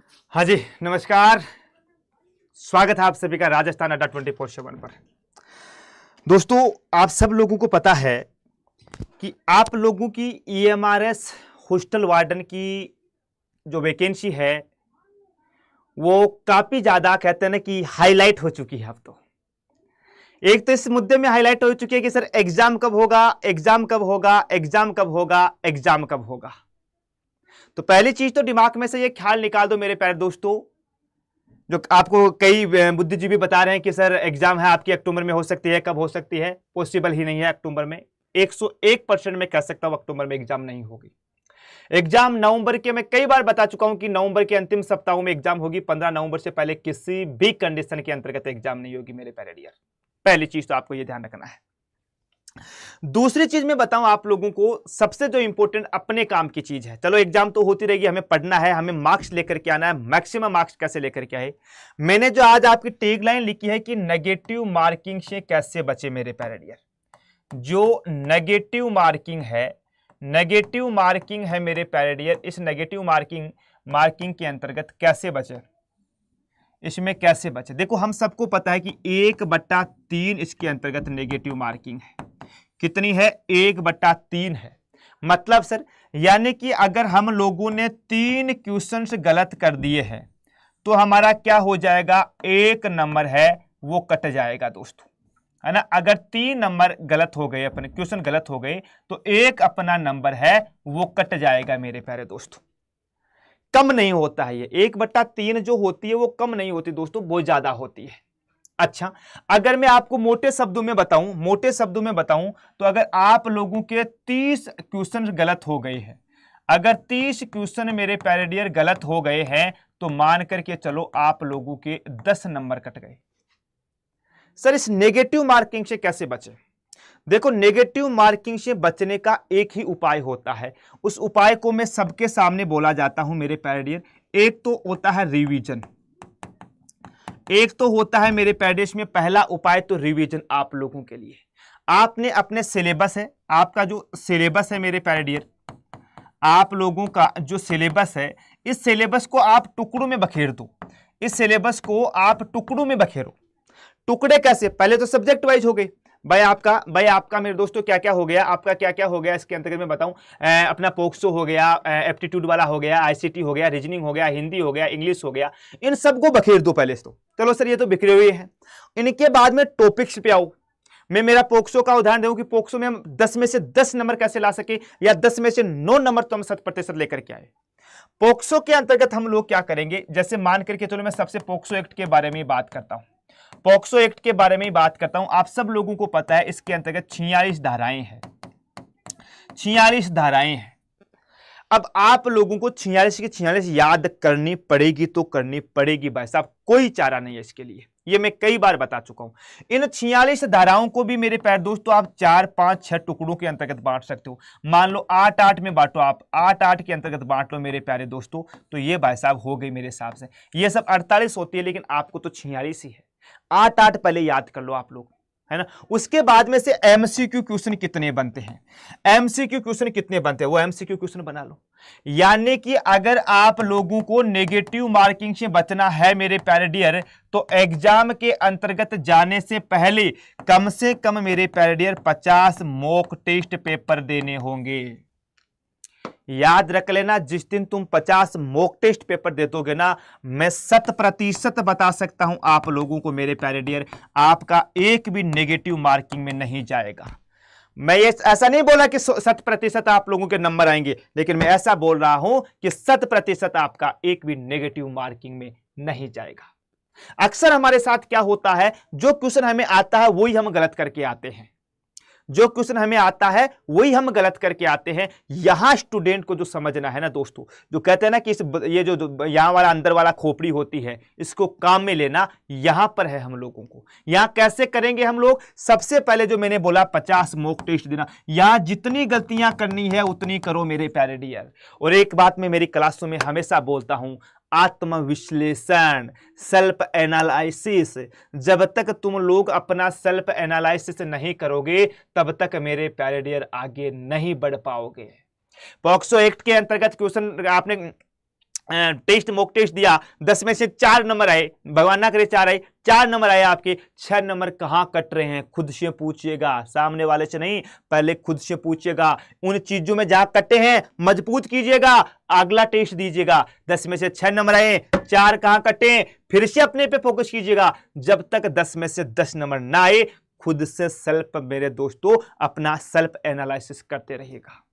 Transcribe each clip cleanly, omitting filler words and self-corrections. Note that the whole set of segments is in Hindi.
हाँ जी, नमस्कार। स्वागत है आप सभी का राजस्थान अड्डा 24/7 पर। दोस्तों, आप सब लोगों को पता है कि आप लोगों की ईएमआरएस हॉस्टल वार्डन की जो वैकेंसी है वो काफी ज्यादा कहते हैं ना कि हाईलाइट हो चुकी है। अब तो एक तो इस मुद्दे में हाईलाइट हो चुकी है कि सर एग्जाम कब होगा, एग्जाम कब होगा, एग्जाम कब होगा, एग्जाम कब होगा। तो पहली चीज तो दिमाग में से ये ख्याल निकाल दो मेरे प्यारे दोस्तों, जो आपको कई बुद्धिजीवी बता रहे हैं कि सर एग्जाम है आपकी अक्टूबर में हो सकती है। कब हो सकती है? पॉसिबल ही नहीं है अक्टूबर में। 101% में कह सकता हूं अक्टूबर में एग्जाम नहीं होगी। एग्जाम नवंबर के, मैं कई बार बता चुका हूं कि नवंबर के अंतिम सप्ताहों में एग्जाम होगी। 15 नवंबर से पहले किसी भी कंडीशन के अंतर्गत एग्जाम नहीं होगी मेरे प्यारे डियर। पहली चीज तो आपको यह ध्यान रखना है। दूसरी चीज मैं बताऊं आप लोगों को, सबसे जो इंपॉर्टेंट अपने काम की चीज है। चलो एग्जाम तो होती रहेगी, हमें पढ़ना है, हमें मार्क्स लेकर के आना है। मैक्सिमम मार्क्स कैसे लेकर के आए? मैंने जो आज आपकी टैगलाइन लिखी है कि नेगेटिव मार्किंग से कैसे बचे मेरे प्यारे डियर। जो नेगेटिव मार्किंग है मेरे प्यारे डियर, इस नेगेटिव मार्किंग के अंतर्गत कैसे बचे, इसमें कैसे बचे। देखो, हम सबको पता है कि 1/3 इसके अंतर्गत नेगेटिव मार्किंग है। कितनी है? 1/3 है। मतलब सर, यानी कि अगर हम लोगों ने 3 क्वेश्चंस गलत कर दिए हैं तो हमारा क्या हो जाएगा? 1 नंबर है वो कट जाएगा दोस्तों, है ना। अगर 3 नंबर गलत हो गए, अपने क्वेश्चन गलत हो गए, तो 1 अपना नंबर है वो कट जाएगा मेरे प्यारे दोस्तों। कम नहीं होता है ये 1/3 जो होती है वो कम नहीं होती दोस्तों, बहुत ज्यादा होती है। अच्छा, अगर मैं आपको मोटे शब्दों में बताऊं तो अगर आप लोगों के 30 क्वेश्चन गलत हो गए हैं, अगर 30 क्वेश्चन मेरे प्यारे डियर गलत हो गए हैं, तो मान करके चलो आप लोगों के 10 नंबर कट गए। सर, इस नेगेटिव मार्किंग से कैसे बचे? देखो, नेगेटिव मार्किंग से बचने का एक ही उपाय होता है। उस उपाय को मैं सबके सामने बोला जाता हूं मेरे प्यारे डियर। एक तो होता है रिवीजन, एक तो होता है मेरे पैडेश में पहला उपाय तो रिवीजन। आप लोगों के लिए आपने अपने सिलेबस है, आपका जो सिलेबस है मेरे प्यारे डियर, आप लोगों का जो सिलेबस है, इस सिलेबस को आप टुकड़ों में बखेर दो। इस सिलेबस को आप टुकड़ों में बखेरो। टुकड़े कैसे? पहले तो सब्जेक्ट वाइज हो गए। भाई आपका मेरे दोस्तों क्या क्या हो गया, आपका क्या क्या हो गया इसके अंतर्गत मैं बताऊं। अपना पोक्सो हो गया, एप्टीट्यूड वाला हो गया, आईसीटी हो गया, रीजनिंग हो गया, हिंदी हो गया, इंग्लिश हो गया। इन सबको बखेर दो पहले तो। चलो सर, ये तो बिखरे हुए हैं। इनके बाद में टॉपिक्स पे आओ। मैं मेरा पोक्सो का उदाहरण दूं कि पोक्सो में हम 10 में से 10 नंबर कैसे ला सके, या 10 में से 9 नंबर तो हम 100% लेकर के आए। पोक्सो के अंतर्गत हम लोग क्या करेंगे, जैसे मान करके चलो मैं सबसे पोक्सो एक्ट के बारे में बात करता हूं। पॉक्सो एक्ट के बारे में बात करता हूं। आप सब लोगों को पता है इसके अंतर्गत 46 धाराएं हैं, 46 धाराएं हैं। अब आप लोगों को 46 की 46 याद करनी पड़ेगी तो करनी पड़ेगी भाई साहब, कोई चारा नहीं है इसके लिए। ये मैं कई बार बता चुका हूं। इन 46 धाराओं को भी मेरे प्यारे दोस्तों आप 4, 5, 6 टुकड़ों के अंतर्गत बांट सकते हो। मान लो 8-8 में बांटो, आप 8-8 के अंतर्गत बांट लो मेरे प्यारे दोस्तों, तो ये भाई साहब हो गई मेरे हिसाब से। ये सब 48 होती है, लेकिन आपको तो 46 ही है। 8-8 पहले याद कर लो आप लोग, है ना। उसके बाद में से एमसीक्यू क्वेश्चन कितने बनते हैं, एमसीक्यू क्वेश्चन कितने बनते हैं वो एमसीक्यू क्वेश्चन बना लो। यानी कि अगर आप लोगों को नेगेटिव मार्किंग से बचना है मेरे प्यारे डियर, तो एग्जाम के अंतर्गत जाने से पहले कम से कम मेरे प्यारे डियर 50 मॉक टेस्ट पेपर देने होंगे। याद रख लेना, जिस दिन तुम 50 मॉक टेस्ट पेपर दे दोगे ना, मैं 100% बता सकता हूं आप लोगों को मेरे प्यारे डियर, आपका एक भी नेगेटिव मार्किंग में नहीं जाएगा। मैं ये ऐसा नहीं बोला कि 100% आप लोगों के नंबर आएंगे, लेकिन मैं ऐसा बोल रहा हूं कि 100% आपका एक भी नेगेटिव मार्किंग में नहीं जाएगा। अक्सर हमारे साथ क्या होता है, जो क्वेश्चन हमें आता है वही हम गलत करके आते हैं, जो क्वेश्चन हमें आता है वही हम गलत करके आते हैं। यहां स्टूडेंट को जो समझना है ना दोस्तों, जो कहते हैं ना कि ये जो यहां वाला अंदर वाला खोपड़ी होती है, इसको काम में लेना यहां पर है हम लोगों को। यहां कैसे करेंगे हम लोग? सबसे पहले जो मैंने बोला 50 मॉक टेस्ट देना। यहां जितनी गलतियां करनी है उतनी करो मेरे प्यारे डियर। और एक बात मैं मेरी क्लासों में हमेशा बोलता हूं, आत्मविश्लेषण, सेल्फ एनालिसिस। जब तक तुम लोग अपना सेल्फ एनालिसिस नहीं करोगे, तब तक मेरे प्यारे डियर आगे नहीं बढ़ पाओगे। पॉक्सो एक्ट के अंतर्गत क्वेश्चन आपने टेस्ट मॉक टेस्ट दिया, 10 में से 4 नंबर आए, भगवान ना करे 4 आए, 4 नंबर आए आपके, 6 नंबर कहाँ कट रहे हैं खुद से पूछिएगा, सामने वाले से नहीं, पहले खुद से पूछिएगा। उन चीजों में जहां कटे हैं मजबूत कीजिएगा, अगला टेस्ट दीजिएगा। 10 में से 6 नंबर आए, 4 कहाँ कटे, फिर से अपने पे फोकस कीजिएगा। जब तक 10 में से 10 नंबर ना आए, खुद से सेल्फ, मेरे दोस्तों, अपना सेल्फ एनालिसिस करते रहिएगा।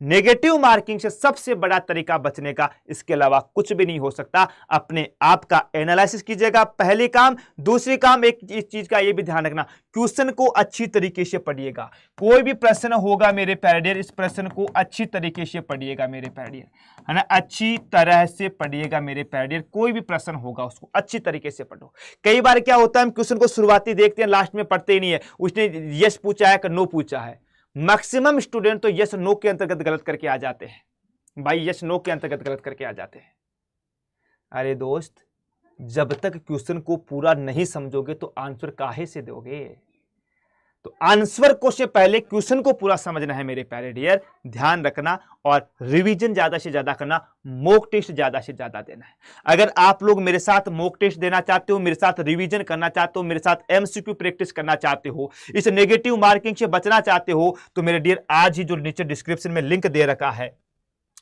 नेगेटिव मार्किंग से सबसे बड़ा तरीका बचने का इसके अलावा कुछ भी नहीं हो सकता। अपने आप का एनालिसिस कीजिएगा, पहले काम। दूसरी काम, एक इस चीज का ये भी ध्यान रखना, क्वेश्चन को अच्छी तरीके से पढ़िएगा। कोई भी प्रश्न होगा मेरे प्यारे डियर, इस प्रश्न को अच्छी तरीके से पढ़िएगा मेरे प्यारे डियर, है ना, अच्छी तरह से पढ़िएगा मेरे प्यारे डियर। कोई भी प्रश्न होगा उसको अच्छी तरीके से पढ़ो। कई बार क्या होता है, हम क्वेश्चन को शुरुआती देखते हैं, लास्ट में पढ़ते ही नहीं है, उसने यस पूछा है कि नो पूछा है। मैक्सिमम स्टूडेंट तो यस नो के अंतर्गत गलत करके आ जाते हैं भाई, यस नो के अंतर्गत गलत करके आ जाते हैं। अरे दोस्त, जब तक क्वेश्चन को पूरा नहीं समझोगे तो आंसर काहे से दोगे? तो आंसर को से पहले क्वेश्चन को पूरा समझना है मेरे प्यारे डियर, ध्यान रखना, और रिवीजन ज्यादा से ज्यादा करना, मॉक टेस्ट ज्यादा से ज्यादा देना है। अगर आप लोग मेरे साथ मॉक टेस्ट देना चाहते हो, मेरे साथ रिवीजन करना चाहते हो, मेरे साथ एमसीक्यू प्रैक्टिस करना चाहते हो, इस नेगेटिव मार्किंग से बचना चाहते हो, तो मेरे डियर आज ही जो नीचे डिस्क्रिप्शन में लिंक दे रखा है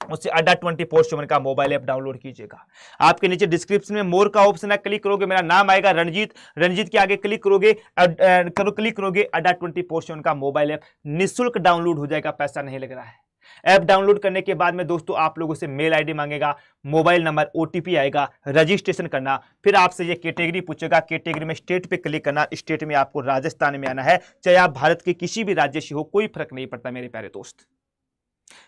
उससे अड्डा 24/7 का मोबाइल ऐप डाउनलोड कीजिएगा। आपके नीचे डिस्क्रिप्शन में मोर का ऑप्शन है, क्लिक करोगे मेरा नाम आएगा रणजीत, रणजीत के आगे क्लिक करोगे, क्लिक करोगे, अड्डा 24/7 का मोबाइल ऐप निःशुल्क डाउनलोड हो जाएगा, पैसा नहीं लग रहा है। ऐप डाउनलोड करने के बाद में दोस्तों आप लोगों से मेल आईडी मांगेगा, मोबाइल नंबर, ओटीपी आएगा, रजिस्ट्रेशन करना, फिर आपसे ये कैटेगरी पूछेगा, कैटेगरी में स्टेट पे क्लिक करना। स्टेट में आपको राजस्थान में आना है, चाहे आप भारत के किसी भी राज्य से हो, कोई फर्क नहीं पड़ता मेरे प्यारे दोस्त।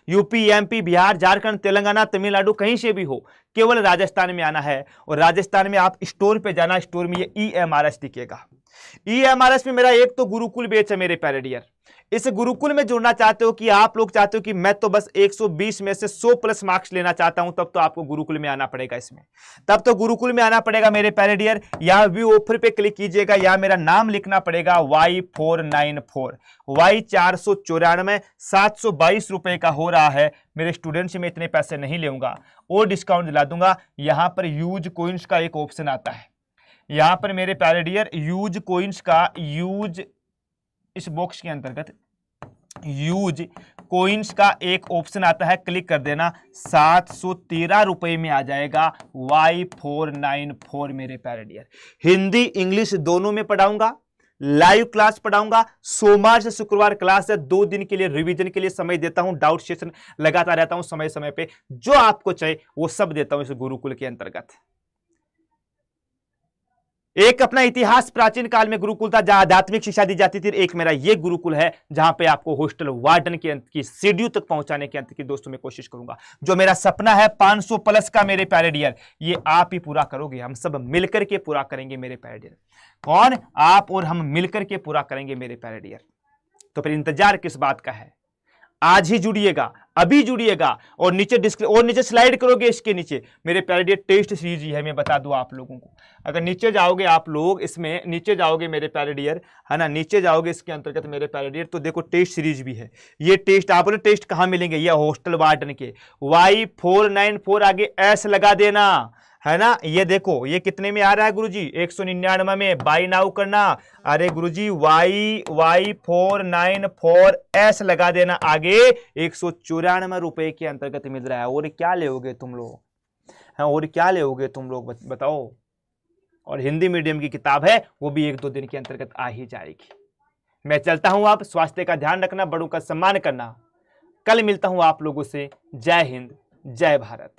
यूपी, एमपी, बिहार, झारखंड, तेलंगाना, तमिलनाडु, कहीं से भी हो, केवल राजस्थान में आना है। और राजस्थान में आप स्टोर पे जाना, स्टोर में ये EMRS दिखेगा। EMRS में मेरा एक तो गुरुकुल बैच है मेरे प्यारे डियर। इस गुरुकुल में जुड़ना चाहते हो कि आप लोग चाहते हो कि मैं तो बस 120 में से 100 प्लस मार्क्स लेना चाहता हूं, तब तो आपको गुरुकुल में आना पड़ेगा। इसमें तब तो गुरुकुल में आना पड़ेगा मेरे प्यारे डियर। यहाँ व्यू ऑफर पे क्लिक कीजिएगा, यहाँ मेरा नाम लिखना पड़ेगा, Y494, Y 494, 722 रुपए का हो रहा है। मेरे स्टूडेंट से मैं इतने पैसे नहीं लूंगा और डिस्काउंट दिला दूंगा। यहाँ पर यूज कोइंस का एक ऑप्शन आता है, यहाँ पर मेरे प्यारे डियर यूज कोइंस का, यूज, इस बॉक्स के अंतर्गत यूज कोइंस का एक ऑप्शन आता है, क्लिक कर देना, 713 रुपए में आ जाएगा Y494 मेरे प्यारे डियर। हिंदी इंग्लिश दोनों में पढ़ाऊंगा, लाइव क्लास पढ़ाऊंगा, सोमवार से शुक्रवार क्लास है, 2 दिन के लिए रिवीजन के लिए समय देता हूं, डाउट सेशन लगाता रहता हूं समय समय पे, जो आपको चाहिए वो सब देता हूं इस गुरुकुल के अंतर्गत। एक अपना इतिहास प्राचीन काल में गुरुकुल था जहां आध्यात्मिक शिक्षा दी जाती थी, एक मेरा ये गुरुकुल है जहां पे आपको हॉस्टल वार्डन के अंत की सीढ़ियों तक पहुंचाने के अंत की दोस्तों में कोशिश करूंगा। जो मेरा सपना है 500 प्लस का मेरे प्यारे डियर, ये आप ही पूरा करोगे, हम सब मिलकर के पूरा करेंगे मेरे प्यारे डियर। कौन? आप और हम मिलकर के पूरा करेंगे मेरे प्यारे डियर। तो फिर इंतजार किस बात का है? आज ही जुड़िएगा, अभी जुड़िएगा, और नीचे स्लाइड करोगे, इसके नीचे मेरे प्यारे डियर टेस्ट सीरीज है, मैं बता दूं आप लोगों को। अगर नीचे जाओगे आप लोग, इसमें नीचे जाओगे मेरे प्यारे डियर, है ना, नीचे जाओगे इसके अंतर्गत मेरे प्यारे डियर, तो देखो टेस्ट सीरीज भी है। ये टेस्ट आप बोले टेस्ट कहाँ मिलेंगे? ये हॉस्टल वार्डन के, Y494 आगे S लगा देना, है ना। ये देखो ये कितने में आ रहा है गुरुजी? 199 में। बाई नाउ करना। अरे गुरुजी Y494 लगा देना, आगे 194 रुपए के अंतर्गत मिल रहा है। और क्या लोगे तुम लोग? हाँ, और क्या लोगे तुम लोग बताओ? और हिंदी मीडियम की किताब है, वो भी 1-2 दिन के अंतर्गत आ ही जाएगी। मैं चलता हूं, आप स्वास्थ्य का ध्यान रखना, बड़ों का सम्मान करना। कल मिलता हूं आप लोगों से। जय हिंद, जय भारत।